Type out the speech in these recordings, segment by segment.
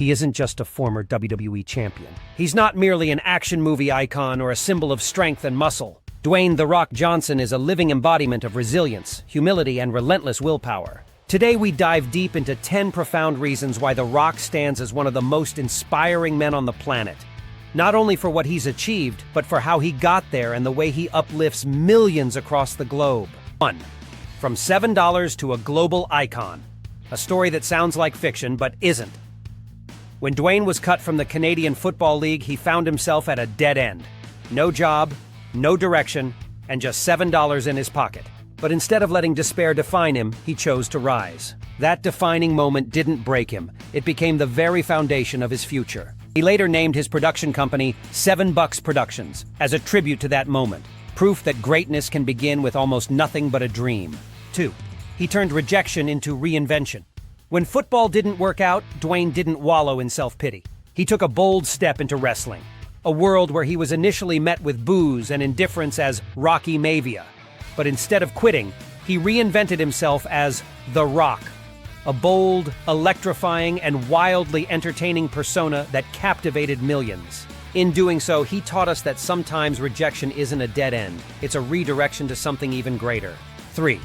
He isn't just a former WWE champion. He's not merely an action movie icon or a symbol of strength and muscle. Dwayne "The Rock" Johnson is a living embodiment of resilience, humility, and relentless willpower. Today we dive deep into 10 profound reasons why The Rock stands as one of the most inspiring men on the planet. Not only for what he's achieved, but for how he got there and the way he uplifts millions across the globe. 1. From $7 to a global icon. A story that sounds like fiction, but isn't. When Dwayne was cut from the Canadian Football League, he found himself at a dead end. No job, no direction, and just $7 in his pocket. But instead of letting despair define him, he chose to rise. That defining moment didn't break him. It became the very foundation of his future. He later named his production company $7 Productions as a tribute to that moment, proof that greatness can begin with almost nothing but a dream. 2. He turned rejection into reinvention. When football didn't work out, Dwayne didn't wallow in self-pity. He took a bold step into wrestling, a world where he was initially met with boos and indifference as Rocky Mavia. But instead of quitting, he reinvented himself as The Rock, a bold, electrifying, and wildly entertaining persona that captivated millions. In doing so, he taught us that sometimes rejection isn't a dead end, it's a redirection to something even greater. 3.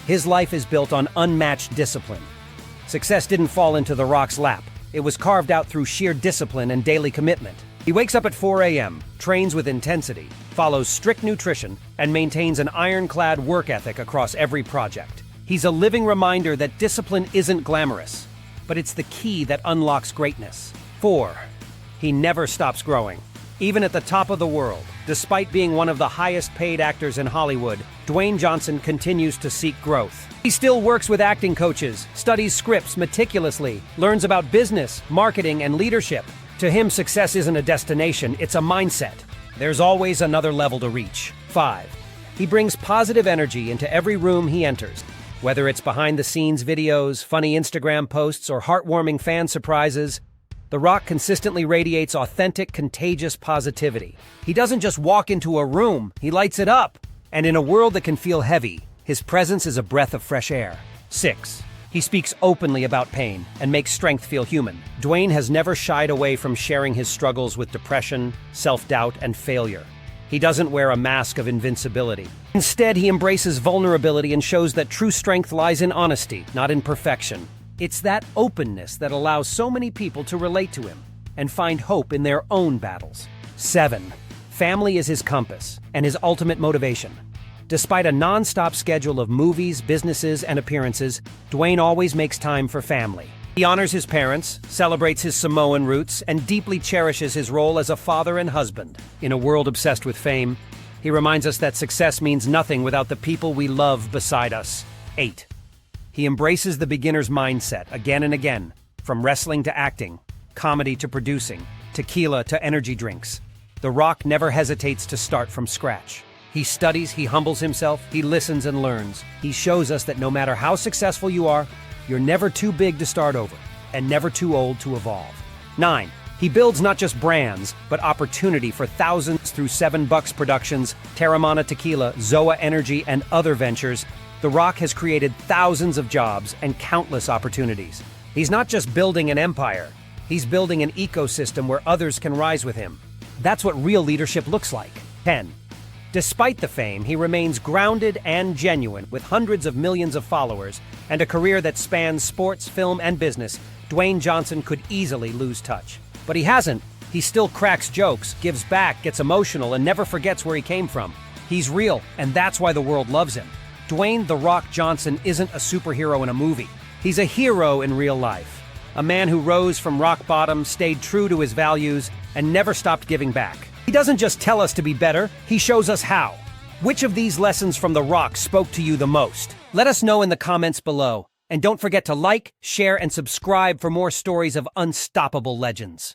His life is built on unmatched discipline. Success didn't fall into The Rock's lap. It was carved out through sheer discipline and daily commitment. He wakes up at 4 a.m., trains with intensity, follows strict nutrition, and maintains an ironclad work ethic across every project. He's a living reminder that discipline isn't glamorous, but it's the key that unlocks greatness. 4. He never stops growing. Even at the top of the world, despite being one of the highest-paid actors in Hollywood, Dwayne Johnson continues to seek growth. He still works with acting coaches, studies scripts meticulously, learns about business, marketing, and leadership. To him, success isn't a destination, it's a mindset. There's always another level to reach. 5. He brings positive energy into every room he enters. Whether it's behind-the-scenes videos, funny Instagram posts, or heartwarming fan surprises, The Rock consistently radiates authentic, contagious positivity. He doesn't just walk into a room, he lights it up. And in a world that can feel heavy, his presence is a breath of fresh air. 6. He speaks openly about pain and makes strength feel human. Dwayne has never shied away from sharing his struggles with depression, self-doubt, and failure. He doesn't wear a mask of invincibility. Instead, he embraces vulnerability and shows that true strength lies in honesty, not in perfection. It's that openness that allows so many people to relate to him and find hope in their own battles. 7. Family is his compass and his ultimate motivation. Despite a non-stop schedule of movies, businesses, and appearances, Dwayne always makes time for family. He honors his parents, celebrates his Samoan roots, and deeply cherishes his role as a father and husband. In a world obsessed with fame, he reminds us that success means nothing without the people we love beside us. 8. He embraces the beginner's mindset again and again, from wrestling to acting, comedy to producing, tequila to energy drinks. The Rock never hesitates to start from scratch. He studies, he humbles himself, he listens and learns. He shows us that no matter how successful you are, you're never too big to start over, and never too old to evolve. 9. He builds not just brands, but opportunity for thousands through $7 Productions, Terramana Tequila, Zoa Energy, and other ventures. The Rock has created thousands of jobs and countless opportunities. He's not just building an empire, he's building an ecosystem where others can rise with him. That's what real leadership looks like. 10. Despite the fame, he remains grounded and genuine. With hundreds of millions of followers and a career that spans sports, film, and business, Dwayne Johnson could easily lose touch. But he hasn't. He still cracks jokes, gives back, gets emotional, and never forgets where he came from. He's real, and that's why the world loves him. Dwayne "The Rock" Johnson isn't a superhero in a movie. He's a hero in real life. A man who rose from rock bottom, stayed true to his values, and never stopped giving back. He doesn't just tell us to be better, he shows us how. Which of these lessons from The Rock spoke to you the most? Let us know in the comments below. And don't forget to like, share, and subscribe for more stories of unstoppable legends.